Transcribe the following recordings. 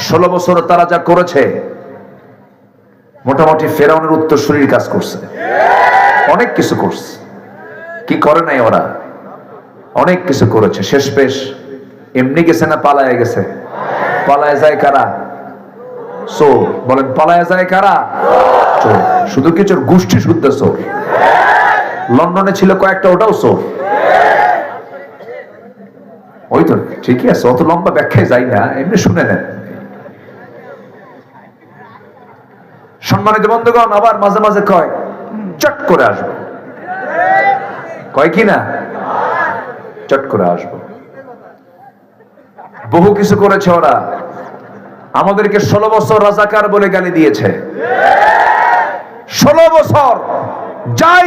16 বছর তারা যা করেছে, মোটামুটি ফেরাউনের উত্তরসূরির কাজ করছে, অনেক কিছু করছে। কি করে নাই ওরা? অনেক কিছু করেছে। শেষ পেশ এমনি গেছে না পালায় গেছে? পালায় যায় কারা? চোর। বলেন পালায় যায় কারা? চোর। শুধু কি চোর? গোষ্ঠী শুদ্ধ চোর। লন্ডনে ছিল কয়েকটা, ওটাও চোর। ওই তো ঠিকই আছে, অত লম্বা ব্যাখ্যায় যাই না, এমনি শুনে নেন। সম্মানিত বন্ধুগণ, আবার মাঝে মাঝে কয় চট করে আসবো, কয় কি না চট করে আসবো। বহু কিছু করেছে ওরা। আমাদেরকে 16 বছর রাজাকার বলে গালি দিয়েছে। 16 বছর যাই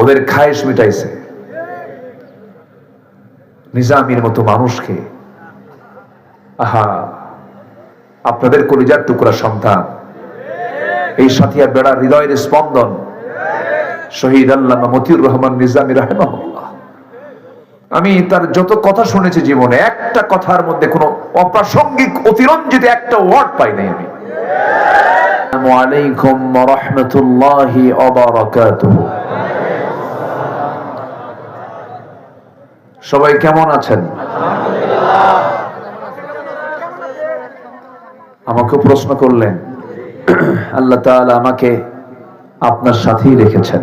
ওদের খায়েশ মিটাইছে। নিজামীর মতো মানুষকে, আহা, আপনাদের কলিজার টুকরা সন্তান, এই সাথিয়া বেড়া হৃদয়ের স্পন্দন শহীদ আল্লামা মতিউর রহমান নিজামী রাহিমাহুল্লাহ, আমি তার যত কথা শুনেছি জীবনে, একটা কথার মধ্যে কোনো অপ্রাসঙ্গিক অতিরঞ্জিত একটা ওয়ার্ড পাই নাই আমি। আসসালামু আলাইকুম ওয়া রাহমাতুল্লাহি ওয়া বারাকাতুহু। সবাই কেমন আছেন? আমাকে প্রশ্ন করলেন, আল্লাহ তাআলা আমাকে আপনার সাথেই রেখেছেন,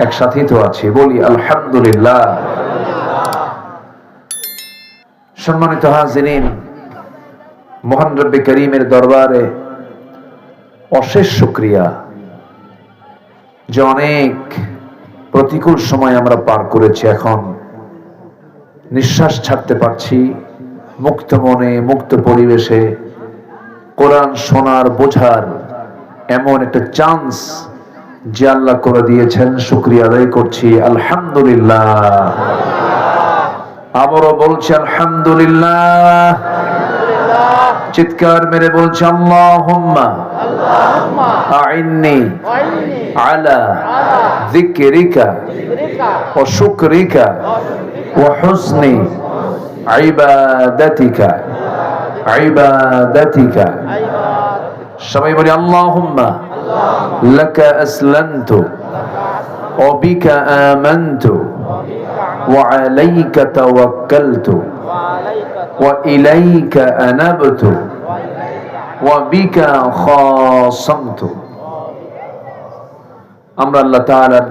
একসাথেই তো আছি, বলি আলহামদুলিল্লাহ। সম্মানিত হাজিরিন, মহান রব্বে করিমের দরবারে অশেষ শুকরিয়া যে অনেক প্রতিকূল সময় আমরা পার করেছি, এখন নিঃশ্বাস ছাড়তে পারছি মুক্ত মনে, মুক্ত পরিবেশে। কোরআন শোনার, বোঝার এমন একটা চান্স যে আল্লাহ করে দিয়েছেন, শুকরিয়া আদায় করছি আলহামদুলিল্লাহ। আবারও বলছি আলহামদুলিল্লাহ। চিৎকার মেরে বলছি আল্লাহুম্মা আইন্নি আলা যিকরিকা ওয়া শুকরিকা ওয়া হুসনি ইবাদাতিকা। সবাই বলি আল্লাহুম্মা লাকা আসলামতু ওয়া বিকা আমানতু ওয়া আলাইকা তাওয়াক্কালতু ওয়া ইলাইকা আনাবতু ওয়া বিকা খাসামতু। আমরা আল্লাহ তাআলার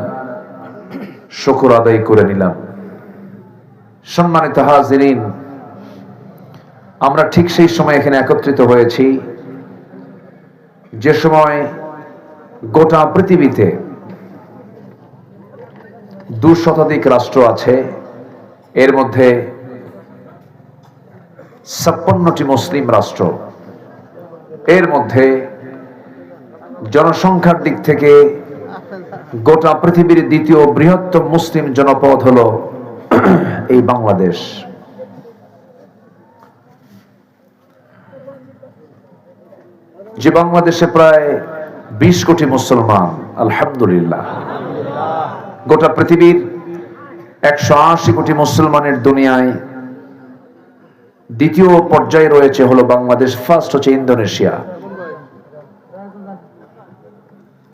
শুকর আদায় করে নিলাম। সম্মানিত হাজিরিন, আমরা ঠিক সেই সময় এখানে একত্রিত হয়েছি যে সময় গোটা পৃথিবীতে 2 শতাধিক রাষ্ট্র আছে, এর মধ্যে 56টি মুসলিম রাষ্ট্র। এর মধ্যে জনসংখ্যার দিক থেকে গোটা পৃথিবীর দ্বিতীয় বৃহত্তম মুসলিম জনপদ হলো এই বাংলাদেশ। যে বাংলাদেশে প্রায় 20 কোটি মুসলমান, আলহামদুলিল্লাহ। গোটা পৃথিবীর 180 কোটি মুসলমানের দুনিয়ায় দ্বিতীয় পর্যায়ে রয়েছে হলো বাংলাদেশ, ফার্স্ট হচ্ছে ইন্দোনেশিয়া।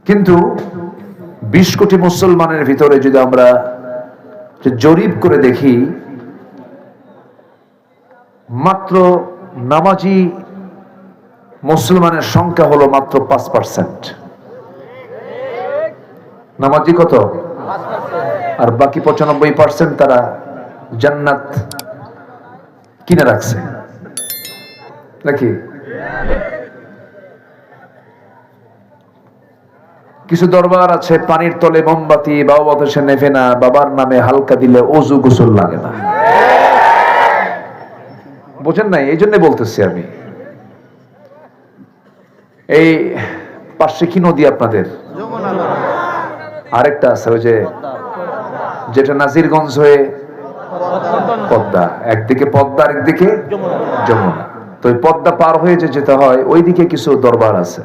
কিন্তু 20 কোটি মুসলমানের ভিতরে যদি আমরা জরিপ করে দেখি, মাত্র নামাজি মুসলমানের সংখ্যা হলো মাত্র 5%। নামাজি কত? আর বাকি 95% তারা জান্নাত কিনে রাখছে নাকি? কিছু দরবার আছে পানির তলে মোমবাতি, বাবা বাতাসে নেভে না, বাবার নামে হালকা দিলে অজু গোসল লাগে না। বোঝেন নাই? এই জন্য বলতেছি আমি। এই পাশে কি নদী আপনাদের? আরেকটা আছে, ওই যে যেটা নাজিরগঞ্জ হয়ে পদ্মা, একদিকে পদ্মা একদিকে যমুনা। তো ওই পদ্মা পার হয়ে যে যেতে হয়, ওইদিকে কিছু দরবার আছে,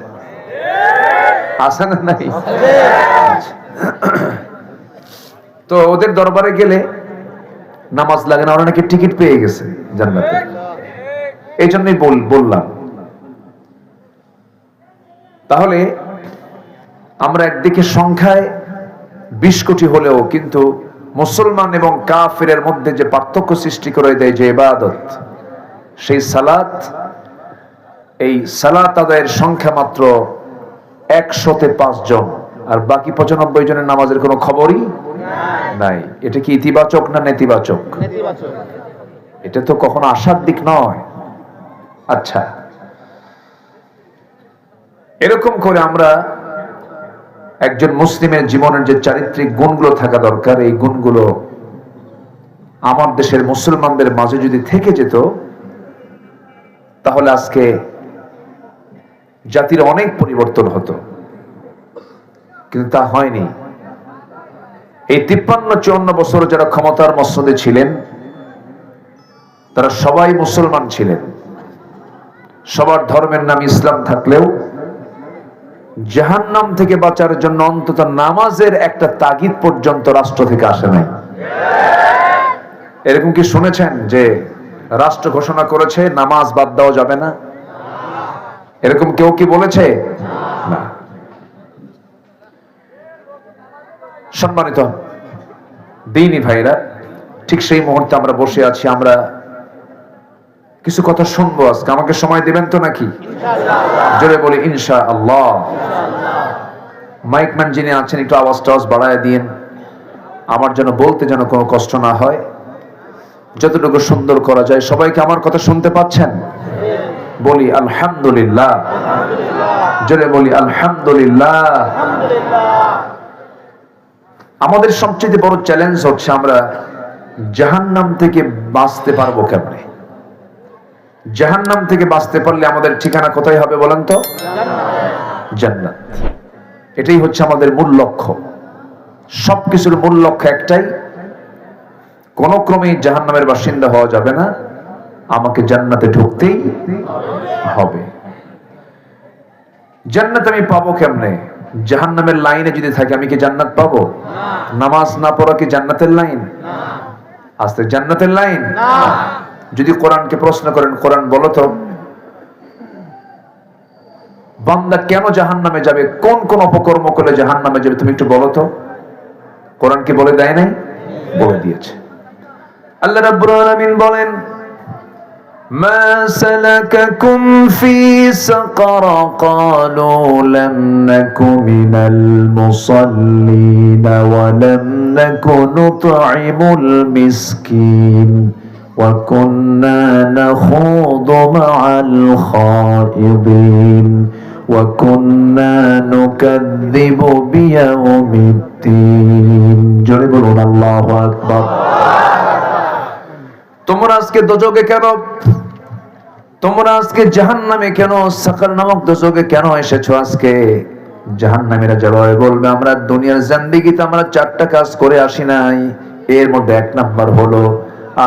আছে না নাই? তো ওদের দরবারে গেলে নামাজ লাগে না, ওরা নাকি টিকিট পেয়ে গেছে জান্নাতে। এই জন্যই বললাম। তাহলে আমরা একদিকে সংখ্যায় 20 কোটি হলেও কিন্তু মুসলমান এবং কাফিরের মধ্যে যে পার্থক্য সৃষ্টি করে দেয় যে ইবাদত, সেই সালাত, এই সালাত আদায়ের সংখ্যা মাত্র 105 জন, আর বাকি 95 জনের নামাজের কোনো খবরই নাই। এটা কি ইতিবাচক না নেতিবাচক? এটা তো কখনো আশার দিক নয়। আচ্ছা, এরকম করে আমরা একজন মুসলিমের জীবনের যে চারিত্রিক গুণগুলো থাকা দরকার, এই গুণগুলো আমার দেশের মুসলমানদের মাঝে যদি থেকে যেত, তাহলে আজকে জাতির অনেক পরিবর্তন হতো, কিন্তু তা হয়নি। এই 53-54 বছর যারা ক্ষমতার মসনদে ছিলেন, তারা সবাই মুসলমান ছিলেন। সবার ধর্মের নাম ইসলাম থাকলেও জাহান্নাম থেকে বাঁচার জন্য অন্তত নামাজের একটা তাগিদ পর্যন্ত রাষ্ট্র থেকে আসে নাই। এরকম কি শুনেছেন যে রাষ্ট্র ঘোষণা করেছে নামাজ বাদ দেওয়া যাবে না? এরকম কেউ কি বলেছে? না। সম্মানিত দ্বীনি ভাইরা, ঠিক সেই মুহূর্তে আমরা বসে আছি, আমরা কিছু কথা শুনবো আজকে। আমাকে সময় দিবেন তো নাকি? জোরে বলি ইনশাআল্লাহ। মাইকম্যান যিনি আছেন, একটু আওয়াজটা বাড়ায় দিন, আমার জন্য বলতে যেন কোনো কষ্ট না হয়, যতটুকু সুন্দর করা যায়। সবাইকে আমার কথা শুনতে পাচ্ছেন? বলি আলহামদুলিল্লাহ। জোরে বলি আলহামদুলিল্লাহ। আমাদের সবচেয়ে বড় চ্যালেঞ্জ হচ্ছে আমরা জাহান্নাম থেকে বাঁচতে পারবো কেমনে? জাহান্নাম থেকে বাঁচতে পারলে আমাদের ঠিকানা কোথায় হবে বলেন তো? জান্নাত। এটাই হচ্ছে আমাদের মূল লক্ষ্য। সবকিছুর মূল লক্ষ্য একটাই, কোন ক্রমেই জাহান্নামের বাসিন্দা হওয়া যাবে না, আমাকে জান্নাতে ঢুকতেই হবে। জান্নাত আমি পাবো কেমনে? জাহান্নামের লাইনে যদি থাকে আমি কি জান্নাত পাবো? নামাজ না পড়া কি জান্নাতের লাইন? আস্তে জান্নাতের লাইন না। যদি কোরআনকে প্রশ্ন করেন, কোরআন বলো তো বান্দা কেন জাহান্নামে যাবে, কোন কোন অপকর্ম করলে জাহান্নামে যাবে, তুমি একটু বলো তো। কোরআন কি বলে দেয় নাই? বলে দিয়েছে। আল্লাহ রাব্বুল আলামিন বলেন, মা সালাকাকুম ফি সাকার ক্বালু লাম নাকু মিনাল মুসাল্লিন ওয়া লাম নাকু নুতঈমুল মিসকিন ওয়া কুন্না নাখুদু মা'আল খাইদিন ওয়া কুন্না নুকাযযিবু বিয়াউমিদ্দিন। জোরে বলুন আল্লাহু আকবার। তোমরা আজকে দোজখে কেন, তোমরা আজকে জাহান্নামে কেন, সাকার নামক দোজখে কেন এসেছো? আজকে জাহান্নামীরা জবাবে বলবে, আমরা দুনিয়ার জিন্দেগিতে আমরা 4টা কাজ করে আসি নাই। এর মধ্যে 1 নাম্বার হলো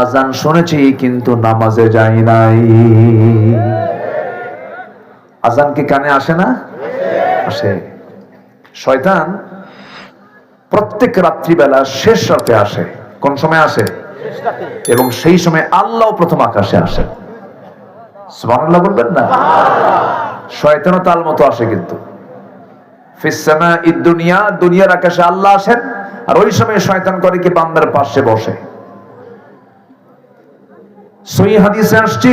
আজান শুনেছি কিন্তু নামাজে যাই নাই। আজান কি কানে আসে না? আসে। শয়তান প্রত্যেক রাত্রিবেলা শেষ রাতে আসে। কোন সময় আসে? এবং সেই সময় আল্লাহ প্রথম আকাশে আসেন। সুবহানাল্লাহ বলবেন না? শয়তানও তাল মতো আসে, কিন্তু ফিস সামাঈদ দুনিয়া, দুনিয়ার আকাশে আল্লাহ আসেন, আর ওই সময় শয়তান করে কি বান্দার পাশে বসে। সহিহ হাদিসে আসছে,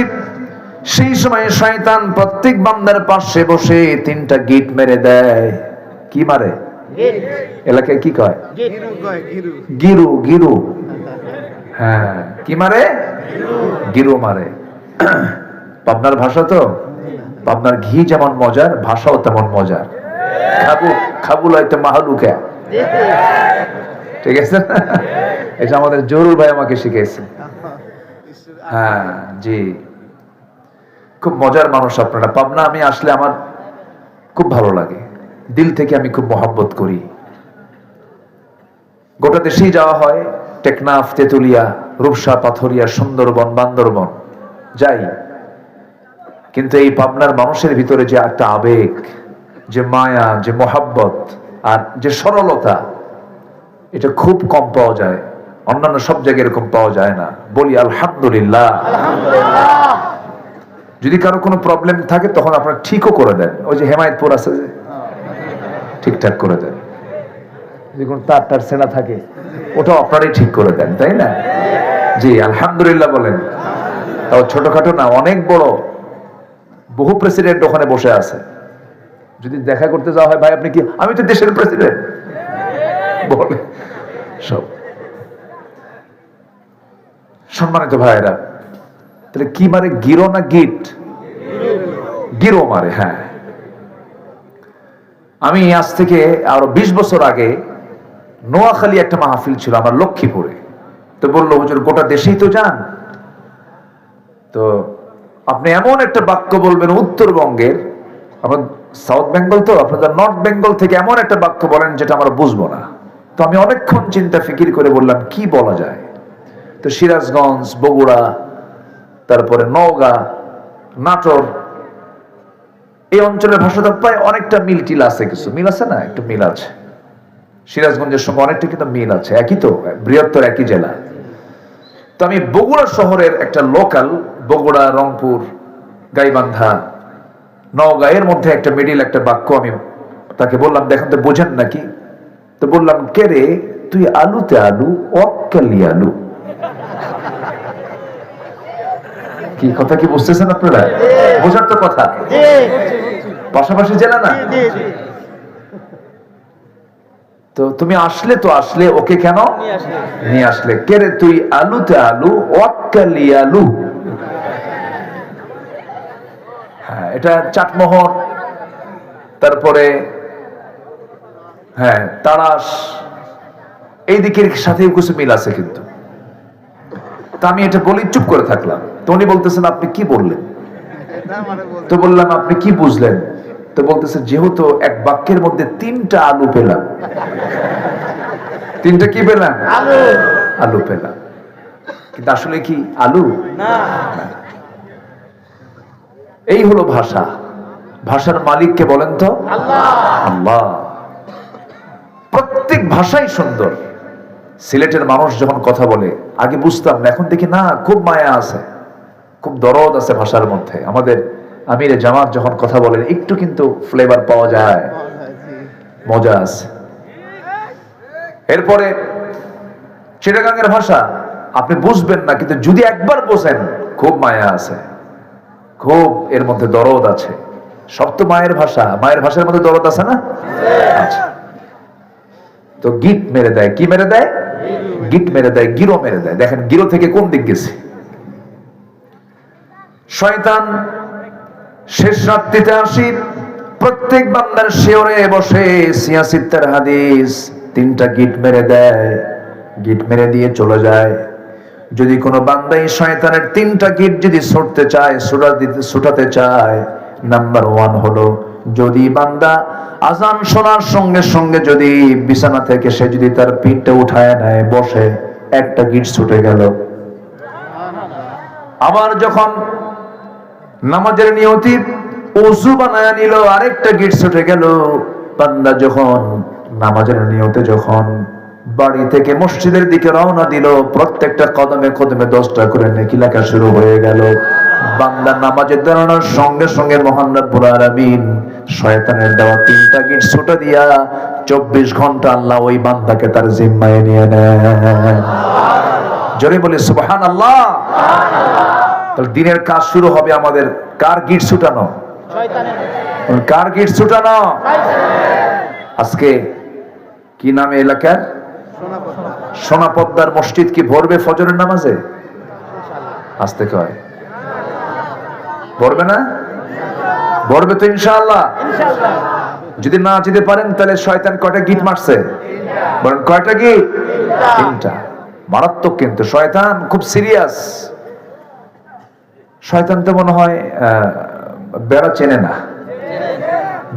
সেই সময় শয়তান প্রত্যেক বান্দার পাশে বসে 3টা গিট মেরে দেয়। কি মারে? এলাকায় কি কয়? গিরু। গিরু। হ্যাঁ, কি মারে? গিরু মারে। পাবনার ভাষা তো, পাবনার ঘি যেমন মজার, ভাষাও তেমন মজার। খাবু লাইতে মাহালুকা। ঠিক আছে? এটা আমাদের জরুর ভাই আমাকে শিখিয়েছে। হ্যাঁ জি, খুব মজার মানুষ আপনারা। পাবনা আমি আসলে আমার খুব ভালো লাগে, দিল থেকে আমি খুব মহব্বত করি। গোটা দেশেই যাওয়া হয়, টেকনাফ, তেতুলিয়া, রূপসা, পাথরিয়া, সুন্দরবন, বান্দরবন যাই, কিন্তু এই পাবনার মানুষের ভিতরে যে একটা আবেগ, যে মায়া, যে মহাব্বত আর যে সরলতা, এটা খুব কম পাওয়া যায় অন্যান্য সব জায়গায় এরকম পাওয়া যায় না। বলি আলহামদুলিল্লাহ। যদি কারো কোনো প্রবলেম থাকে তখন আপনারা ঠিকও করে দেন। ওই যে হেমায়তপুর আছে যে, ঠিকঠাক করে দেন। যদি কোনো তার সেনা থাকে ওটাও আপনারাই ঠিক করে দেন, তাই না? জি আলহামদুলিল্লাহ বলেন। তাও ছোটখাটো না, অনেক বড়, বহু প্রেসিডেন্ট ওখানে বসে আছে। যদি দেখা করতে যাওয়া হয়, ভাই আপনি কি? আমি তো দেশের প্রেসিডেন্ট বলে সব। সম্মানিত ভাইরা, তাহলে কি মারে? গিরো না গিট? গিরো মারে। হ্যাঁ, আমি আজ থেকে আরো 20 বছর আগে নোয়াখালী একটা মাহফিল ছিল আমার লক্ষ্মীপুরে। তো বললো, হুজুর গোটা দেশেই তো যান, তো আপনি এমন একটা বাক্য বলবেন উত্তরবঙ্গের, আমার সাউথ বেঙ্গল তো, আপনাদের নর্থ বেঙ্গল থেকে এমন একটা বাক্য বলেন যেটা আমরা বুঝবো না। তো আমি অনেকক্ষণ চিন্তা ফিকির করে বললাম কি বলা যায়। তো সিরাজগঞ্জ, বগুড়া, তারপরে নওগাঁ, নাটোর, এই অঞ্চলের ভাষাটা প্রায় অনেকটা মিল টিল আছে, কিছু মিল আছে না, একটু মিল আছে। সিরাজগঞ্জের সঙ্গে অনেকটা কিন্তু মিল আছে, একই তো, বৃহত্তর একই জেলা। তো আমি বগুড়া শহরের একটা লোকাল, বগুড়া, রংপুর, গাইবান্ধা, নওগাঁ, এর মধ্যে একটা মিডিল একটা বাক্য আমি তাকে বললাম, দেখেন তো বোঝেন নাকি? তো বললাম, কে রে তুই আলুতে আলু, অক্কালি আলু। কি কথা, কি বুঝতেছেন আপনারা? বোঝার তো কথা, পাশাপাশি জেলা না। তো তুমি আসলে তো আসলে, ওকে কেন নিয়ে আসলে? কে রে তুই আলুতে আলু, অক্কালি আলু। হ্যাঁ, এটা চাটমোহর, তারপরে হ্যাঁ তাড়াশ, এই দিকের সাথে কিছু মিল আছে কিন্তু। তা আমি এটা বলি চুপ করে থাকলাম। তো উনি বলতেছেন, আপনি কি বললেন? তো বললাম, আপনি কি বুঝলেন? তো বলতেছে, যেহেতু এক বাক্যের মধ্যে 3টা আলু পেলাম। 3টা কি পেলাম? আলু পেলাম। কিন্তু আসলে কি আলু না। এই হলো ভাষা। ভাষার মালিককে বলেন তো আল্লাহ। আল্লাহ। প্রত্যেক ভাষাই সুন্দর। সিলেটের মানুষ যখন কথা বলে, আগে বুঝতাম না, এখন দেখি না, খুব মায়া আছে, খুব দরদ আছে ভাষার মধ্যে। আমাদের আমিরে জামাত যখন কথা বলেন, একটু কিন্তু ফ্লেভার পাওয়া যায়, মজা আছে। এরপরে চিটাগাংয়ের ভাষা আপনি বুঝবেন না, কিন্তু যদি একবার বোঝেন, খুব মায়া আছে, খুব এর মধ্যে দরদ আছে। সব তো মায়ের ভাষা, মায়ের ভাষার মধ্যে দরদ আছে না? আচ্ছা। তো গিট মেরে দেয়, কি মেরে দেয়? গিট মেরে দেয়, গিরো মেরে দেয়। দেখেন গিরো থেকে কোন দিক গেছে। শয়তান শেষ রাত্রিতে আসি প্রত্যেক বান্দার শিওরে বসে সিয়াসিত্তার হাদিস 3টা গিট মেরে দেয়, গিট মেরে দিয়ে চলে যায়। যদি কোনো বান্দাই শয়তানের 3টা গিট যদি ছুটতে চায়, ছুটাতে চায়, নাম্বার 1 হলো, যদি বান্দা আজান শোনার সঙ্গে সঙ্গে যদি বিছানা থেকে সে যদি তার পিঠটা উঠায় নেয়, বসে, একটা গিট ছুটে গেল। আবার যখন নামাজের নিয়তি ওযু বানায় নিল, আরেকটা গিট ছুটে গেল। বান্দা যখন নামাজের নিয়তে যখন বাড়ি থেকে মসজিদের দিকে রওনা দিল, প্রত্যেকটা কদমে কদমে 10টা করে নেকি লেখা শুরু হয়ে গেল। বান্দা নামাজে দাঁড়ানোর সঙ্গে সঙ্গে মহান রব্বুল আলামিন শয়তানের দেওয়া 3টা গিট ছুটে দিয়া 24 ঘন্টা আল্লাহ ওই বান্দাকে তার জিম্মায় নিয়ে নেয়। জোরে বলি সুবহানাল্লাহ। তাহলে দিনের কাজ শুরু হবে আমাদের কার গিট ছুটানো? শয়তানের। কার গিট ছুটানো? শয়তানের। আজকে কি নামে এলাকার? সোনাপদ্মার মসজিদ কি ভরবে ফজরের নামাজে? আসতে কয় ভরবে না? ভরবে তো ইনশাআল্লাহ। যদি না যেতে পারেন তাহলে শয়তান কয়টা গিট মারছে? বলেন কয়টা গিট? 3টা। মারাত্মক কিন্তু শয়তান খুব সিরিয়াস। শয়তান তো মনে হয় বেড়া চেনে না।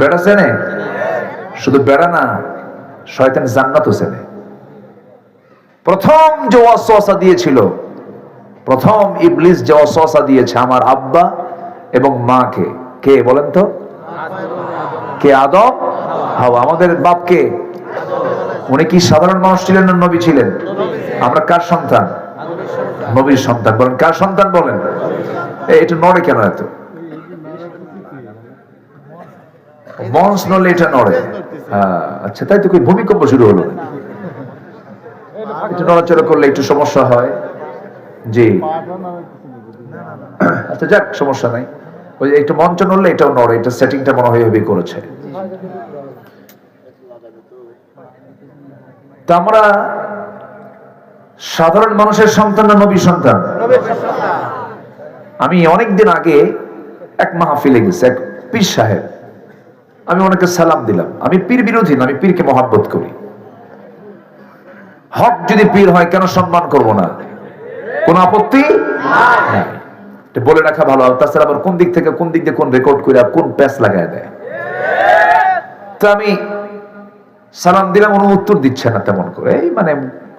বেড়া চেনে? শুধু বেড়া না, শয়তান জান্নাতও চেনে। প্রথম যে ওয়াসওয়াসা দিয়েছিল, প্রথম ইবলিস যে ওয়াসওয়াসা দিয়েছে আমার আব্বা এবং মাকে, কে বলেন তো? কে? আদম, হাওয়া। আমাদের বাপ কে? উনি কি সাধারণ মানুষ ছিলেন না নবী ছিলেন? আমরা কার সন্তান? নবীর সন্তান। বলেন কার সন্তান? বলেন। এটা নড়ে কেন এত? মঞ্চ নড়লে এটা নড়ে। আচ্ছা, তাই তো। ভূমিকম্প শুরু হলো? একটু নড়াচড়া করলে একটু সমস্যা হয়। জি, আচ্ছা যাক, সমস্যা নাই। ওই একটু মঞ্চ নড়লে এটাও নড়ে। এটা সেটিংটা মনে হয় হেভি করেছে। তা আমরা সাধারণ মানুষের সন্তান না নবীর সন্তান? আমি অনেকদিন আগে এক মাহফিলে গেছি, এক পীর সাহেব। আমি ওনাকে সালাম দিলাম। আমি পীর বিরোধী না, আমি পীরকে মহাব্বত করি। হক যদি পীর হয় কেন সম্মান করব না? কোন আপত্তি নাই। বলে রাখা ভালো। তাছাড়া আবার কোন দিক থেকে কোন দিক দিয়ে কোন রেকর্ড করে কোন প্যাচ লাগায় দেয়। তো আমি সালাম দিলাম, উনি উত্তর দিচ্ছে না তেমন করে। এই মানে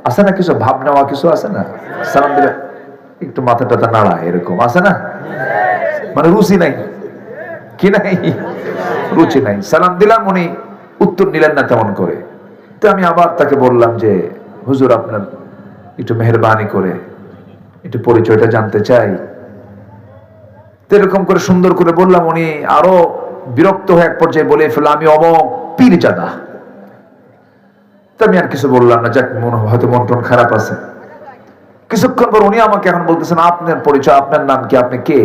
আছে না কিছু ভাব নেওয়া, কিছু আছে না, সালাম দিলে একটু মাথা টাথা নাড়া, এরকম আছে না, মানে রুচি নাই কি নাই, রুচি নাই। সালাম দিলাম, উনি উত্তর নিলেন না তেমন করে। তো আমি আবার তাকে বললাম যে হুজুর, আপনার একটু মেহেরবানি করে একটু পরিচয়টা জানতে চাই। তো এরকম করে সুন্দর করে বললাম। উনি আরো বিরক্ত হয়ে এক পর্যায়ে বলে ফেলল, আমি অমক পীরজাদা। তো আমি আর কিছু বললাম না, যাক, হয়তো মন টন খারাপ আছে। কিছুক্ষণ পর উনি আমাকে এখন বলতেছেন, আপনার পরিচয়, আপনার নাম কি, আপনি কে?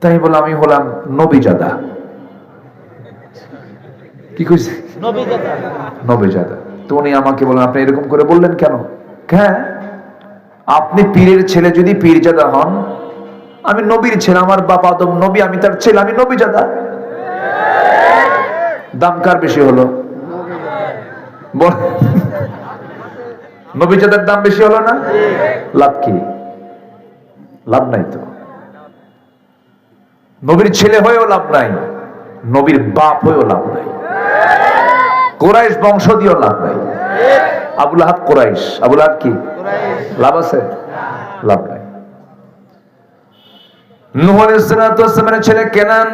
তাই বললাম, আমি হলাম নবীজাদা। কি কইছে? নবীজাদা। তো উনি আমাকে বললেন, আপনি এরকম করে বললেন কেন? হ্যাঁ, আপনি পীরের ছেলে যদি পীরজাদা হন, আমি নবীর ছেলে, আমার বাপ আদম নবী, আমি তার ছেলে, আমি নবীজাদা। দাম কার বেশি হলো? নবীজাদার দাম বেশি হলো না? লাভ কি? লাভ নাই তো। নবীর ছেলে হয়েও লাভ নাই, নবীর বাপ হয়েও লাভ নাই, কুরাইশ বংশ দিয়েও লাভ নাই। আবুল আহাব কুরাইশ, আবুল আহাব কি লাভ আছে? লাভ নাই। নূহ আলাইহিস সালাতু ওয়াস সালামের ছেলে কেনান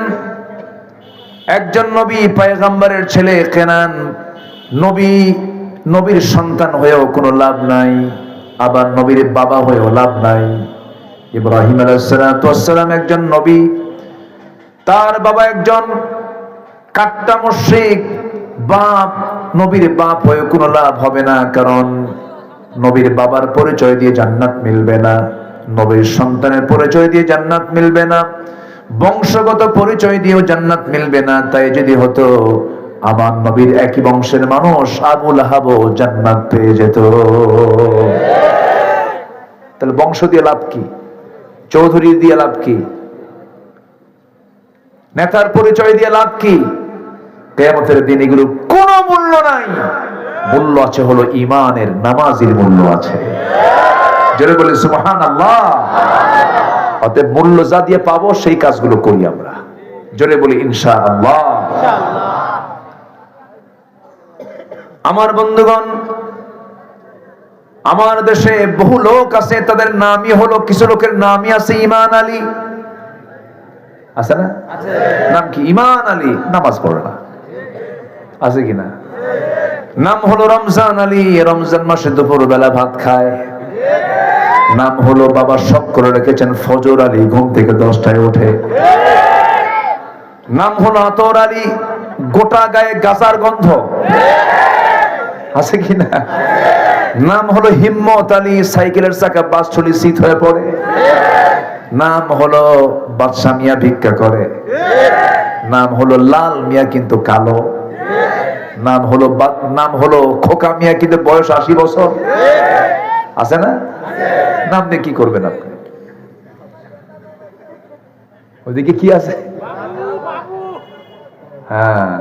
একজন নবী, পয়গম্বরের ছেলে কেনান নবীর সন্তান হয়েও কোনো লাভ নাই, আবার নবীর বাবা হয়েও লাভ নাই। ইব্রাহিম আলাইহিস সালাতু ওয়াস সালাম একজন নবী, তার বাবা একজন কাট্টা মুশরিক। বাপ, নবীর বাপ হয়ে কোনো লাভ হবে না, কারণ নবীর বাবার পরিচয় দিয়ে জান্নাত মিলবে না, নবীর সন্তানের পরিচয় দিয়ে জান্নাত মিলবে না, বংশগত পরিচয় দিয়েও জান্নাত মিলবে না। তাই যদি হতো আমার নবীর একই বংশের মানুষ আবুল আহাব জান্নাত পেয়ে যেত। তাহলে বংশ দিয়ে লাভ কি? চৌধুরী দিয়ে লাভ কি? নেতার পরিচয় দিয়ে লাভ কি? কিয়ামতের দিন এগুলো কোনো মূল্য নাই। মূল্য আছে হলো ঈমানের, নামাজের মূল্য আছে। যারা বলে সুবহানাল্লাহ। অতএব মূল্য যা দিয়ে পাবো সেই কাজগুলো করি আমরা। জোরে বলি ইনশাআল্লাহ। আমার বন্ধুগণ, আমার দেশে বহু লোক আছে, তাদের নামই হলো, কিছু লোকের নামই আছে ঈমান আলী। আছে না? নাম কি? ঈমান আলী। নামাজ পড়ে না। আছে কিনা? নাম হলো রমজান আলী, রমজান মাসে দুপুর বেলা ভাত খায়। নাম হলো বাবা শখ করে রেখেছেন ফজর আলী, ঘুম থেকে 10টায় ওঠে। নাম হলো আতর আলী, গোটা গায়ে গাছার গন্ধ। আছে কিনা? নাম হলো হিম্মত আলী, সাইকেলের চাকা বাস চলি শীত হয়ে পড়ে। নাম হলো বাদশা মিয়া, ভিক্ষা করে। নাম হলো লাল মিয়া, কিন্তু কালো। নাম হলো খোকা মিয়া, কিন্তু বয়স 80 বছর। আছে না? নাম দিয়ে কি করবেন আপনি? ওইদিকে কি আছে? হ্যাঁ,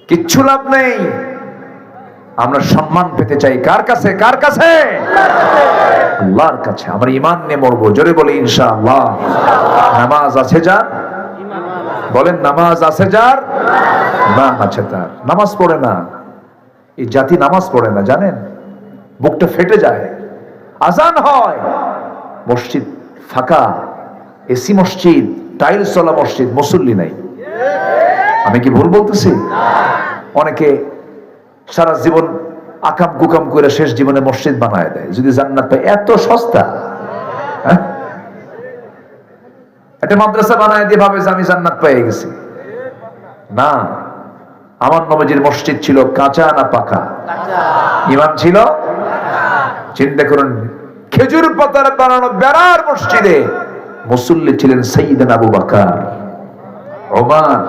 কিচ্ছু লাভ নেই। আমরা সম্মান পেতে চাই কার কাছে? কার কাছে? আল্লাহর কাছে। আমরা ঈমান নিয়ে মরবো। জোরে বলি ইনশাআল্লাহ। নামাজ আছে যার, বলেন নামাজ আছে যার, নাম আছে তার। নামাজ পড়ে না, এই জাতি নামাজ পড়ে না, জানেন? বুকটা ফেটে যায়। আজান হয়, মসজিদ ফাঁকা, এসি মসজিদ, টাইলস চলা মসজিদ, মুসল্লি নাই। আমি কি ভুল বলতেছি? অনেকে সারা জীবন আকাম কুকাম করে শেষ জীবনে মসজিদ বানায় দেয় যদি জান্নাত পায়। এত সস্তা? হ্যাঁ, একটা মাদ্রাসা বানায় দিয়ে ভাবে যে আমি জান্নাত পেয়ে গেছি। না, আমার নবীজির মসজিদ ছিল কাঁচা না পাকা? ইমান ছিল। চিন্তা করুন, খেজুর পাতার বানানো বেড়ার মসজিদে মুসল্লি ছিলেন সাইয়েদনা আবু বকর, ওমর,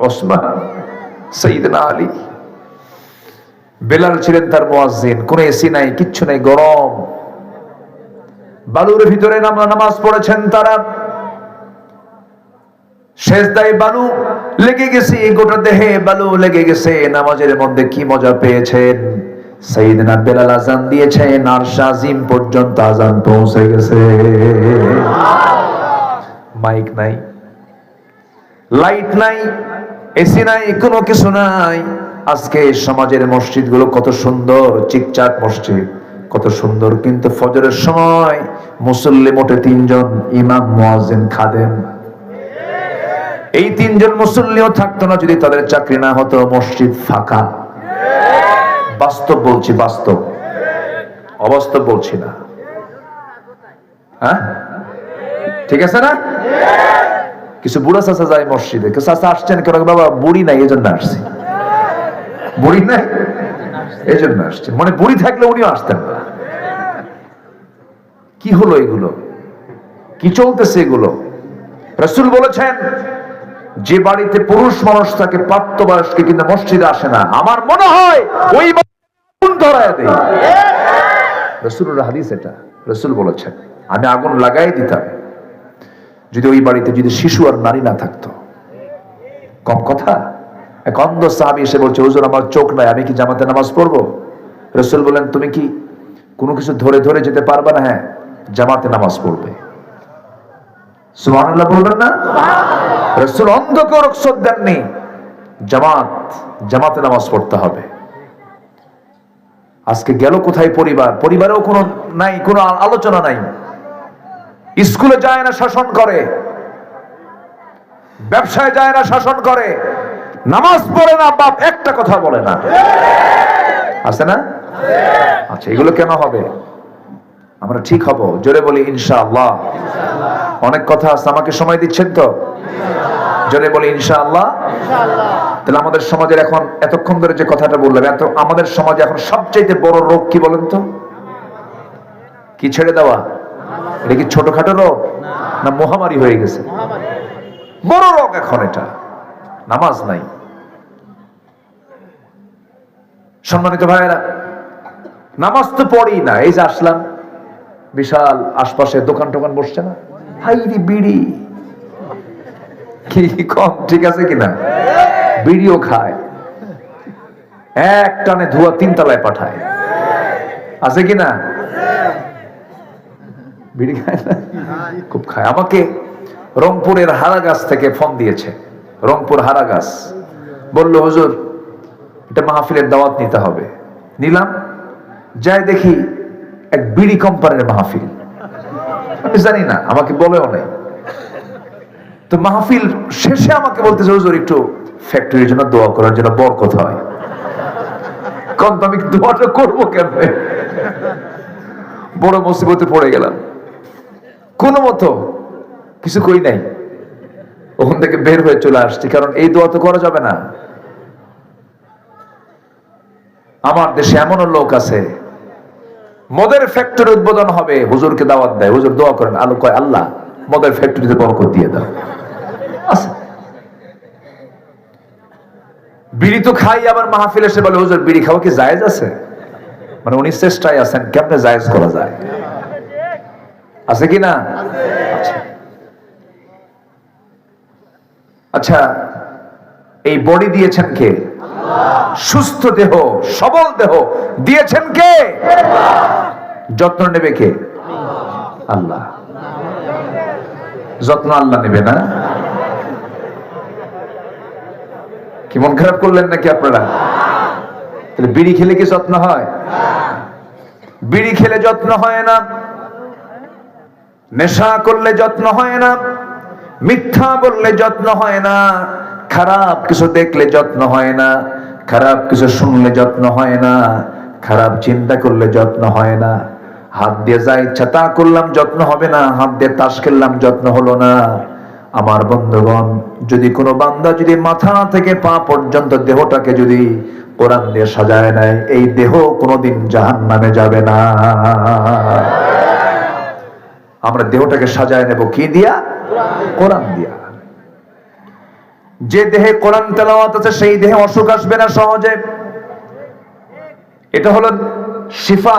ওসমান, সাইয়েদনা আলী। বেলাল ছিলেন তার মুয়াজ্জিন। কোন এসি নাই, কিচ্ছু নাই, গরম। বালুর ভিতরে নামাজ পড়েছেন তারা। সেজদায় বালু লেগে গেছে, গোটা দেহে বালু লেগে গেছে। নামাজের মধ্যে কি মজা পেয়েছেন। সাইয়েদনা বেলাল আযান দিয়েছেন, আরশ আজিম পর্যন্ত আযান পৌঁছে গেছে। মাইক নাই, লাইট নাই, এসি নাই, কোনো কিছু নাই। আজকে সমাজের মসজিদগুলো কত সুন্দর, চিকচাক মসজিদ, কত সুন্দর, কিন্তু ফজরের সময় মুসল্লি মোটে 3 জন, ইমাম, মুয়াজ্জিন, খাদেম। এই 3 জন মুসল্লিও থাকতো না যদি তাদের চাকরি না হতো। মসজিদ ফাঁকা। বাস্তব বলছি, বাস্তব, অবাস্তব বলছি না। হ্যাঁ, ঠিক আছে না? কিছু বুড়া চাচা যায় মসজিদে। চাচা আসছেন কেন? বাবা বুড়ি নাই এজন্য আসছি। বুড়ি নাই এজন্য আসছে। মানে বুড়ি থাকলে উনিও আসতেন না। কি হলো এগুলো? কি চলতেছে এগুলো? রাসূল বলেছেন, যে বাড়িতে পুরুষ মানুষ থাকে প্রাপ্তবয়স্ক কিন্তু মসজিদে আসে না, আমার মনে হয় ওই আগুন ধরায় দেয়। রাসূলের হাদিস এটা। রাসূল বলেছেন, আমি আগুন লাগাই দিতাম যদি ওই বাড়িতে যদি শিশু আর নারী না থাকতো। কম কথা। এক অন্ধ সাহাবী এসে বলছে, হুজুর আমার চোখ নাই, আমি কি জামাতে নামাজ পড়বো? রাসূল বলেন, তুমি কি কোনো কিছু ধরে ধরে যেতে পারবে না? হ্যাঁ, জামাতে নামাজ পড়বে। সুবহানাল্লাহ বলবেন না? রাসূল অন্ধকে রুখসত দেননি, জামাতে নামাজ পড়তে হবে। আজকে গেল কোথায় পরিবার? পরিবারেও কোনো নাই, কোনো আলোচনা নাই। স্কুলে যায় না, শাসন করে। ব্যবসায় যায় না, শাসন করে। নামাজ পড়ে না, বাপ একটা কথা বলে না। আছে না? আচ্ছা, এগুলো কেন হবে? আমরা ঠিক হব, জোরে বলি ইনশাআল্লাহ। অনেক কথা আছে, আমাকে সময় দিচ্ছেন তো? জোরে বলি ইনশাআল্লাহ। তাহলে আমাদের সমাজের এখন এতক্ষণ ধরে যে কথাটা বললাম, আমাদের সমাজে এখন সবচেয়ে বড় রোগ কি বলেন তো? কি ছেড়ে দেওয়া? এটা কি ছোটখাটো রোগ না মহামারী হয়ে গেছে? বড় রোগ এখন এটা। নামাজ নাই। সম্মানিত ভাইয়েরা, নামাজ তো পড়ি না। এই যে আসলাম, বিশাল আশপাশে দোকান টোকান বসছে না? হাইরি বিড়ি কি কম ঠিক আছে কিনা? বিড়িও খায়, এক টানে ধোয়া 3 তলায় পাঠায়। আছে কিনা? বিড়ি খায় না? খুব খায়। আমাকে রংপুরের হারাগাছ থেকে ফোন দিয়েছে। রংপুর হারাগাছ বলল, হুজুর এটা মাহফিলের দাওয়াত নিতে হবে। নিলাম, যাই দেখি এক বিড়ি কোম্পানির মাহফিল। আমি জানি না, আমাকে বলেও নাই। তো মাহফিল শেষে আমাকে বলতেছে, হুজুর একটু ফ্যাক্টরির জন্য দোয়া করার জন্য, বরকত হয়। কোন আমি দোয়াটা করবো কেমনে? বড় মুসিবতে পড়ে গেলাম। কোনো মতো কিছু কই নাই, ওখান থেকে বের হয়ে চলে আসছি, কারণ এই দোয়া তো করা যাবে না। আমার দেশে এমনও লোক আছে, মদের ফ্যাক্টরি উদ্বোধন হবে, হুজুরকে দাওয়াত দেয়, হুজুর দোয়া করেন। আলো কয়, আল্লাহ মদের ফ্যাক্টরিতে বরকত দিয়ে দাও। বিড়ি তো খাই, আবার মাহফিল এসে বলে, হুজুর বিড়ি খাওয়া কি জায়েজ আছে? মানে উনি চেষ্টায় আছেন কেমনে জায়েজ করা যায়। আছে কি না? আচ্ছা, এই বডি দিয়েছেন কে? সুস্থ দেহ, সবল দেহ দিয়েছেন কে? যত্ন নেবে কে? আল্লাহ। যত্ন আল্লাহ নেবে না? কি মন খারাপ করলেন নাকি আপনারা? তাহলে বিড়ি খেলে কি যত্ন হয়? বিড়ি খেলে যত্ন হয় না, নেশা করলে যত্ন হয় না, মিথ্যা বললে যত্ন হয় না, খারাপ কিছু দেখলে যত্ন হয় না, খারাপ কিছু শুনলে যত্ন হয় না, খারাপ চিন্তা করলে যত্ন হয় না। হাত দিয়ে যা ইচ্ছা তা করলাম, যত্ন হবে না। হাত দিয়ে তাস খেললাম, যত্ন হলো না। আমার বন্ধুগণ, যদি কোনো বান্দা যদি মাথা থেকে পা পর্যন্ত দেহটাকে যদি কোরআন দিয়ে সাজায় নেয়, এই দেহ কোনোদিন জাহান্নামে যাবে না। আমরা দেহটাকে সাজায় নেব কি দিয়া? কোরআন দিয়া। যে দেহে কোরআন তেলাওয়াত আছে সেই দেহে অসুখ আসবে না সহজে। এটা হলো শিফা।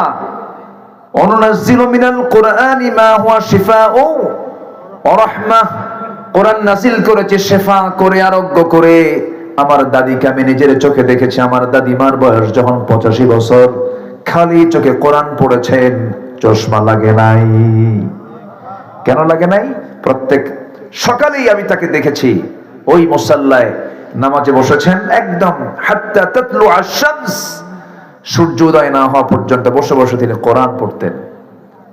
অনুনাজ্জিলু মিনাল কুরআনি মা হুয়া শিফাউ ওয়া রাহমাহ। কোরআন নাযিল করেছে শিফা করে, আরোগ্য করে। আমার দাদিকে আমি নিজের চোখে দেখেছি। আমার দাদিমার বয়স যখন 85 বছর, খালি চোখে কোরআন পড়েছেন, চশমা লাগে নাই। কেন লাগে নাই? প্রত্যেক সকালেই আমি তাকে দেখেছি ওই মুসাল্লায় নামাজে বসেছেন, একদম হাত্তা তাতলু আশ-শামস, সূর্য উদয় না হওয়া পর্যন্ত বসে বসে তিনি কোরআন পড়তেন।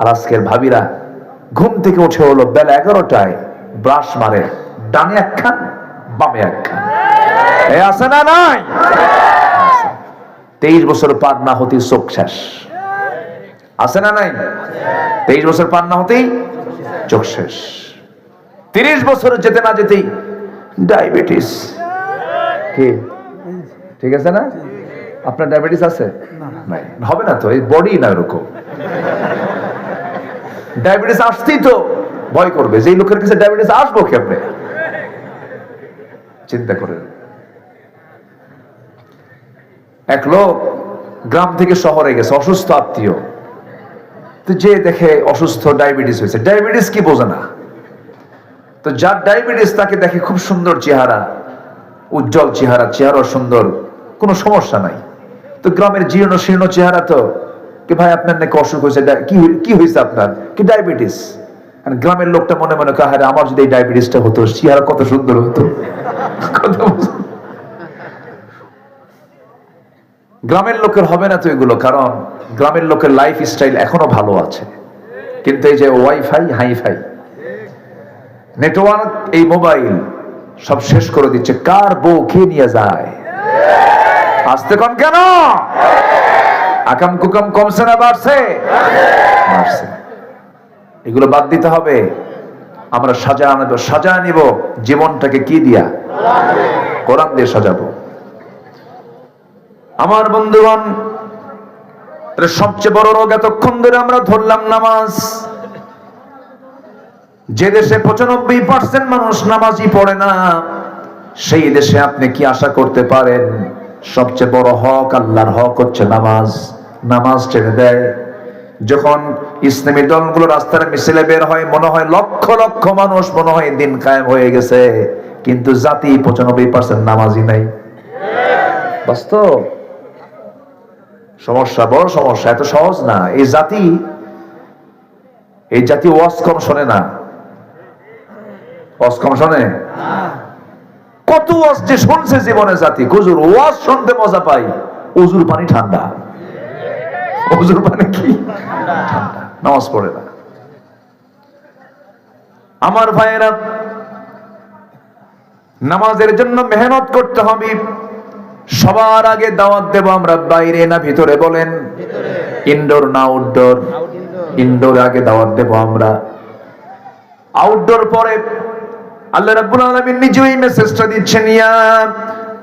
আর আজকের ভাবিরা ঘুম থেকে উঠে হলো বেলা 11টায়, ব্রাশ মারে, ডানে একখান বামে একখান। এই আছে না নাই? 23 বছর পার না হতেই চোখ শেষ। আছে না নাই? 23 বছর পার না হতেই চোখ শেষ। 30 বছর যেতে না যেতেই ডায়াবেটিস। কি ঠিক আছে না? আপনার ডায়াবেটিস আছে? নাই, হবে না তো, এই বডি না এরকম। ডায়াবেটিস আসতেই তো ভয় করবে, যে লোকের কাছে ডায়াবেটিস আসবো কেমনে? চিন্তা করেন। এক লোক গ্রাম থেকে শহরে গেছে, অসুস্থ আত্মীয়, তো যে দেখে অসুস্থ, ডায়াবেটিস হয়েছে। ডায়াবেটিস কি বোঝে না। তো যার ডায়াবেটিস তাকে দেখে খুব সুন্দর চেহারা, উজ্জ্বল চেহারা, চেহারা সুন্দর, কোনো সমস্যা নাই। তো গ্রামের জীর্ণ শীর্ণ চেহারা, তো কি ভাই আপনার নাকি অসুখ হয়েছে, কি হয়েছে আপনার? কি ডায়াবেটিস? গ্রামের লোকটা মনে মনে কাহারে, আমার যদি এই ডায়াবেটিসটা হতো, চেহারা কত সুন্দর হতো। গ্রামের লোকের হবে না তো এগুলো, কারণ গ্রামের লোকের লাইফ স্টাইল এখনো ভালো আছে। কিন্তু এই যে ওয়াইফাই, হাইফাই, নেটওয়ার্ক, এই মোবাইল সব শেষ করে দিচ্ছে। কার বউ কে নিয়ে যায়? আসতে কম কেন? আকাম কুকাম কমছে না বাড়ছে? বাড়ছে। এগুলো বাদ দিতে হবে। আমরা সাজা নিব জীবনটাকে কি দিয়া? কোরআন দিয়ে সাজাবো। আমার বন্ধুগণ, সবচেয়ে বড় রোগ এতক্ষণ ধরে আমরা ধরলাম নামাজ। যে দেশে 95% মানুষ নামাজই পড়ে না, সেই দেশে আপনি কি আশা করতে পারেন? সবচেয়ে বড় হক, আল্লাহর হক হচ্ছে নামাজ। নামাজ ছেড়ে দেয়। যখন ইসলামী দলগুলো রাস্তার মিছিলে বের হয়, মনে হয় লক্ষ লক্ষ মানুষ, মনে হয় দিন কায়েম হয়ে গেছে, কিন্তু জাতি 95% নামাজই নাই। বাস্তব সমস্যা, বড় সমস্যা, এত সহজ না। এই জাতি ওয়াজ কম শোনে না। ওয়াজ কম শোনে? কত ওয়াজ যে শুনছে জীবনে জাতি। হুজুর ওয়াজ শুনতে মজা পাই, ওজুর পানি ঠান্ডা। ওজুর পানি কি ঠান্ডা, নামাজ পড়ে না। আমার ভাইয়েরা, নামাজের জন্য মেহনত করতে হবে। সবার আগে দাওয়াত দেব আমরা বাইরে না ভিতরে? বলেন। ইনডোর না আউটডোর? ইনডোর আগে দাওয়াত দেব আমরা। আউটডোর পরে। আল্লাহ রাব্বুল আলামিন নিজেই মেসেজটা দিচ্ছেন, ইয়া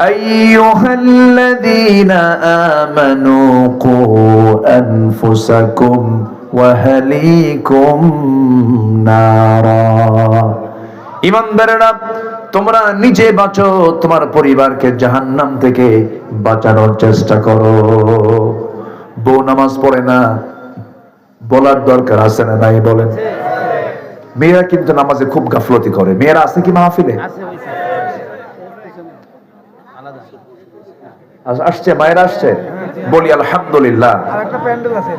আইয়ুহাল্লাযীনা আমানু কু আনফুসাকুম ওয়া আহলিকুম নারা। ঈমানদারেরা, তোমরা নিজে বাঁচো, তোমার পরিবারকে জাহান্নাম থেকে বাঁচানোর চেষ্টা করো। বউ নামাজ পড়ে না, বলার দরকার আছে না নাই? বলেন। মেয়েরা কিন্তু নামাজে খুব গাফলতি করে। মেয়েরা আছে কি মাহফিলে? আসছে, মায়েরা আসছে, বলি আলহামদুলিল্লাহ। আরেকটা প্যান্ডেল আছে,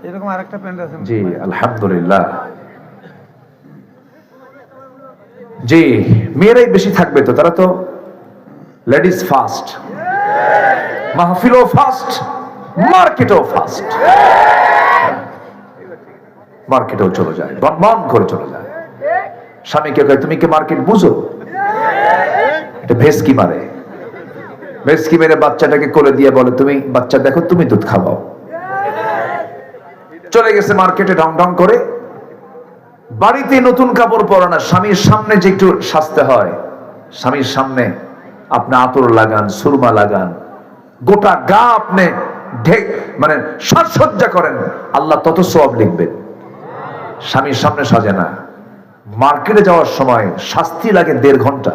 এরকম আরেকটা প্যান্ডেল আছে। জি আলহামদুলিল্লাহ। জি, মেয়েরাই বেশি থাকবে তো, তারা তো লেডিস ফার্স্ট, মাহফিলও ফার্স্ট, মার্কেটও ফার্স্ট। মার্কেটেও চলে যায়, বন করে চলে যায়। স্বামীকে কয়, তুমি কি মার্কেট বুঝো? এটা ভেস কি মারে? ভেসকি মেরে বাচ্চাটাকে কোলে দিয়ে বলে, তুমি বাচ্চা দেখো, তুমি দুধ খাওয়াও। চলে গেছে মার্কেটে ঢং ঢং করে। বাড়িতে নতুন কাপড় পরা না, স্বামীর সামনে যে একটু সাজতে হয়, স্বামীর সামনে আপনি আতর লাগান, সুরমা লাগান, গোটা গা আপনি মানে সাজসজ্জা করেন, আল্লাহ তত সওয়াব লিখবেন। স্বামীর সামনে সাজে না, মার্কেটে যাওয়ার সময় শাস্তি লাগে 1.5 ঘন্টা।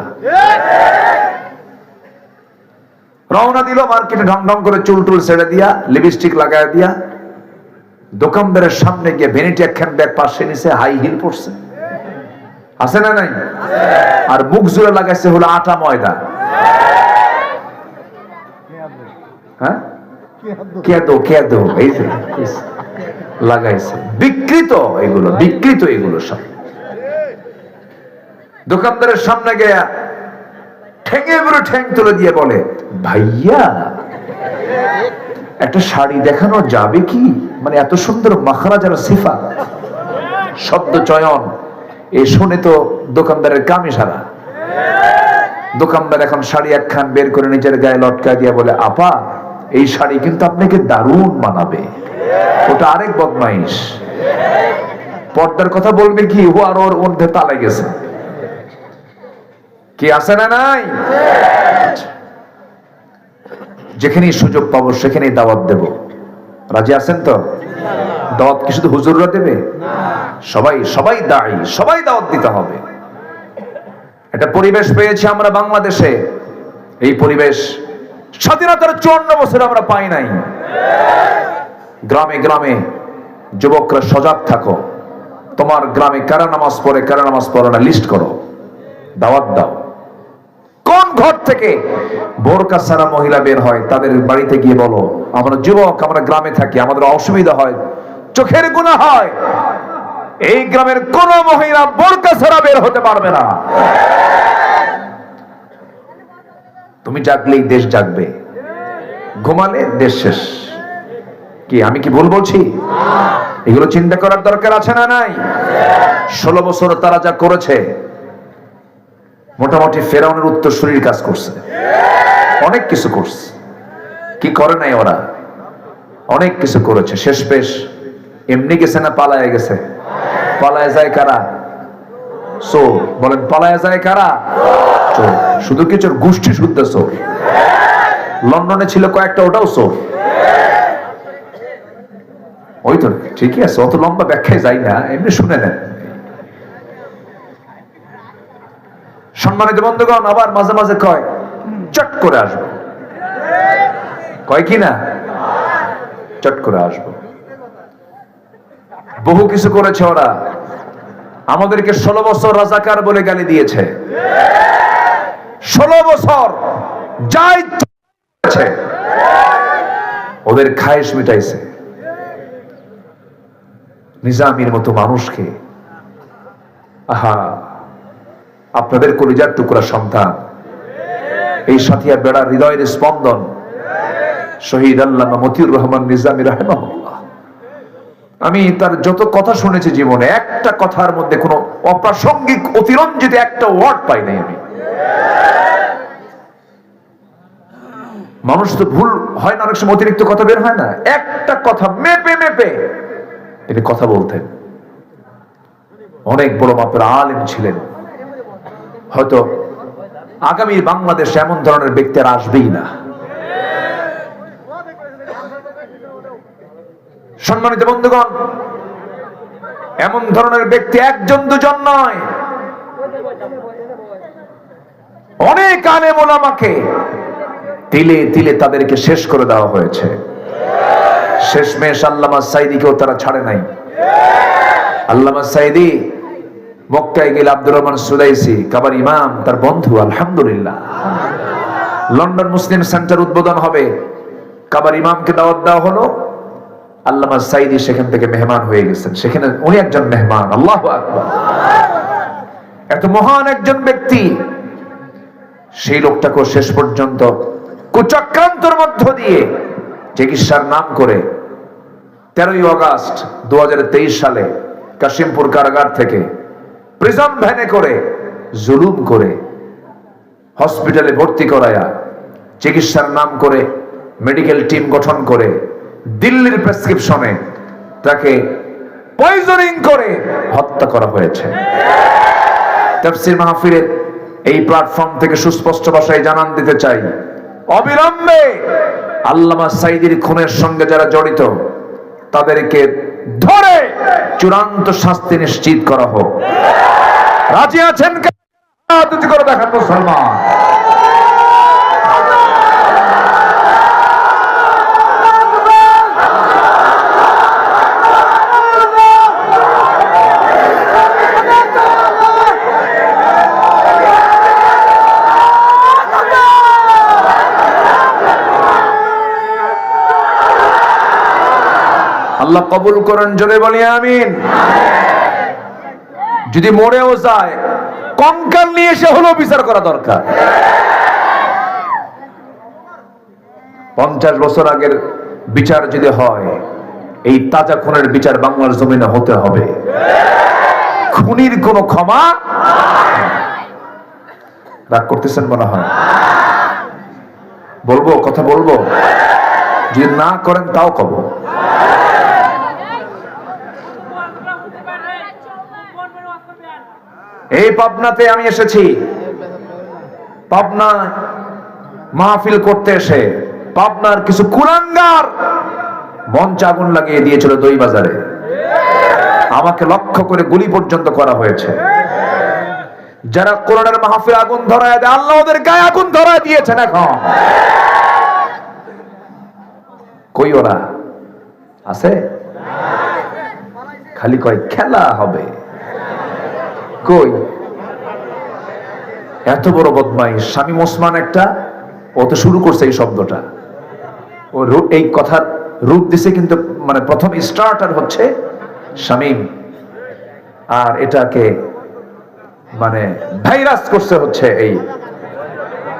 রওনা দিল মার্কেটে ঢং ঢং করে, চুল টুল ছেড়ে দিয়া, লিপস্টিক লাগায় দিয়া, দোকানদারের সামনে গিয়ে ভ্যানিটি একখান ব্যাগ পাশে নিছে, হাই হিল পরছে, আছে না নাই? আর মুখ জুড়ে লাগাইছে হলো আটা ময়দা। হ্যাঁ, কেদো এই যে লাগাইছে, বিকৃত এগুলো, বিকৃত এগুলো সব। দোকানদারের সামনে গিয়া ঠেঙে বেরো ঠ্যাং তুলে দিয়ে বলে, ভাইয়া একটা শাড়ি দেখানো যাবে কি? মানে এত সুন্দর মাখরাজ আর সিফাত, শব্দ চয়ন, এ শুনে তো দোকানদারের কামই সারা। দোকানদার এখন শাড়ি একখান বের করে নিজের গায়ে লটকা দিয়ে বলে, আপা এই শাড়ি কিন্তু আপনাকে দারুণ মানাবে। ওটা আরেক বদমাইশ, পর্দার কথা বলবে কি, ও আর ওর মধ্যে তালে গেছে। কি আছে না নাই? যেখানেই সুযোগ পাবো সেখানেই দাওয়াত দেব। রাজি আছেন তো? দাওয়াত কি শুধু হুজুররা দেবে? সবাই সবাই দায়ী, সবাই দাওয়াত দিতে হবে। একটা পরিবেশ পেয়েছি আমরা বাংলাদেশে, এই পরিবেশ স্বাধীনতার 54 বছর আমরা পাই নাই। গ্রামে গ্রামে যুবকরা সজাগ থাকো, তোমার গ্রামে কারা নামাজ পড়ে, কারা নামাজ পড়ে না লিস্ট করো, দাওয়াত দাও। কোন ঘর থেকে বোরকা ছাড়া মহিলা বের হয়, তাদের বাড়িতে গিয়ে বলো, আমরা যুবক, আমরা গ্রামে থাকি, আমাদের অসুবিধা হয়, চোখের গুনাহ হয়, এই গ্রামের কোন মহিলা বোরকা ছাড়া বের হতে পারবে না। তুমি জাগলেই দেশ জাগবে, ঘুমালে দেশ শেষ। কি আমি কি ভুল বলছি? এগুলো চিন্তা করার দরকার আছে না নাই? 16 বছর তারা যা করেছে, মোটামুটি ফেরাউনের উত্তরসূরির কাজ করছে, অনেক কিছু করছে। কি করে নাই ওরা? অনেক কিছু করেছে। শেষ পেশ এমনি গেছে না পালায় গেছে? পালায় যায় কারা? চোর। বলেন পালায় যায় কারা? চোর। শুধু কি চোর? গোষ্ঠী শুদ্ধ চোর। লন্ডনে ছিল কয়েকটা, ওটাও চোর। ওই তো ঠিকই আছে, অত লম্বা ব্যাখ্যায় যাই না, এমনি শুনে নেন। সম্মানিত বন্ধুগণ, আবার মাঝে মাঝে কয় চট করে আসবো, কয় কি না, চট করে আসবো। বহু কিছু করেছে ওরা, আমাদেরকে 16 বছর রাজাকার বলে গালি দিয়েছে। 16 বছর যাই ওদের খায়েশ মিটাইছে। নিজামীর মতো মানুষকে, আহা, আপনাদের কলিজার টুকরা সন্তান, এই সাথিয়া বেড়া হৃদয়ের স্পন্দন শহীদ আল্লামা মতিউর রহমান নিজামী রাহিমাহুল্লাহ, আমি তার যত কথা শুনেছি জীবনে, একটা কথার মধ্যে কোনো অপ্রাসঙ্গিক অতিরঞ্জিত একটা ওয়ার্ড পাই নাই আমি। মানুষ তো ভুল হয় না, অনেক সময় অতিরিক্ত কথা বের হয় না, একটা কথা মেপে মেপে তিনি কথা বলতেন। অনেক বড় মাপের আলেম ছিলেন। হয়তো আগামী বাংলাদেশে এমন ধরনের ব্যক্তি আর আসবেই না। সম্মানিত বন্ধুগণ, এমন ধরনের ব্যক্তি একজন দুজন নয়, অনেক আলেম ওলামাকে তিলে তিলে তাদেরকে শেষ করে দেওয়া হয়েছে। শেষমেশ আল্লামা সাইদিকেও তারা ছাড়ে নাই। আল্লামা সাইদি মক্কায় গেলে আব্দুর রহমান সুদাইসি কাবার ইমাম, তার বন্ধু, আলহামদুলিল্লাহ। লন্ডন মুসলিম সেন্টার উদ্বোধন হবে, কাবার ইমামকে দাওয়াত দেওয়া হলো, আল্লামা সাইদি সেখান থেকে মেহমান হয়ে গেছেন। সেখানে উনি একজন মেহমান। আল্লাহু আকবার। এত মহান একজন ব্যক্তি, সেই লোকটাকে শেষ পর্যন্ত কুচক্রান্তর মধ্য দিয়ে চিকিৎসার নাম করে 13ই আগস্ট 2023 সালে কাশিমপুর কারাগার থেকে প্রিজন ভ্যানে করে জুলুম করে হসপিটালে ভর্তি করায়া চিকিৎসার নাম করে মেডিকেল টিম গঠন করে দিল্লির প্রেসক্রিপশনে তাকে পয়জনিং করে হত্যা করা হয়েছে। তাফসীর মাহফিলের এই প্ল্যাটফর্ম থেকে সুস্পষ্ট ভাষায় জানান দিতে চাই, অবিলম্বে আল্লামা সাঈদীর খুনের সঙ্গে যারা জড়িত তাদেরকে ধরে চূড়ান্ত শাস্তি নিশ্চিত করা হোক। রাজি আছেন? হাত উঁচু করে দেখান মুসলমান। আল্লাহ কবুল করেন, জোরে বলি আমিন। যদি মরেও যায় কঙ্কাল নিয়ে এসে হলো বিচার করা দরকার। 50 বছর আগের বিচার যদি হয়, এই তাজা খুনের বিচার বাংলার জমিনে হতে হবে। খুনির কোনো ক্ষমা। রাগ করতেছেন মনে হয়? বলবো, কথা বলবো? যদি না করেন তাও কব। এই পাবনাতে আমি এসেছি, পাবনা মাহফিল করতে এসে পাবনার কিছু কুলাঙ্গার মঞ্চে আগুন লাগিয়ে দিয়েছিল দই বাজারে। আমাকে লক্ষ্য করে গুলি পর্যন্ত করা হয়েছে। যারা কোরআনের মাহফিল আগুন ধরায় দেয়, আল্লাহ ওদের গায়ে আগুন ধরায় দিয়েছেন। এখন কই ওরা আছে? খালি কয় খেলা হবে। কই? এত বড় বদমাইশ শামীম ওসমান একটা, ও তো শুরু করছে এই শব্দটা। ও এই কথার রূপ দিছে, কিন্তু মানে প্রথম স্টার্টার হচ্ছে শামীম, আর এটাকে মানে ভাইরাস করছে হচ্ছে এই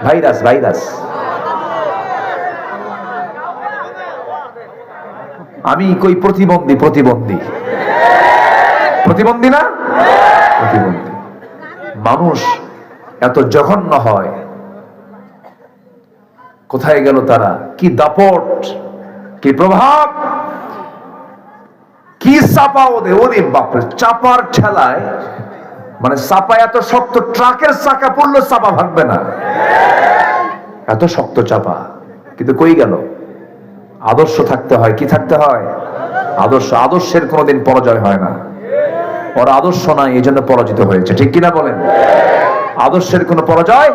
ভাইরাস। আমি কই প্রতিবন্ধী না? প্রতিবন্ধী। মানুষ এত জঘন্য হয়, কোথায় গেল তারা? কি দাপট, কি প্রভাব, কি চাপা ওদের বাপরে। চাপার ঠেলায় মানে চাপা এত শক্ত, ট্রাকের চাকা পড়লো চাপা ভাঙবে না, এত শক্ত চাপা। কিন্তু কই গেল? আদর্শ থাকতে হয়। কি থাকতে হয়? আদর্শ। আদর্শের কোনোদিন পরাজয় হয় না। ওর আদর্শ নাই, এই জন্য পরাজিত হয়েছে। ঠিক কিনা বলেন? আদর্শের কোনো পরাজয়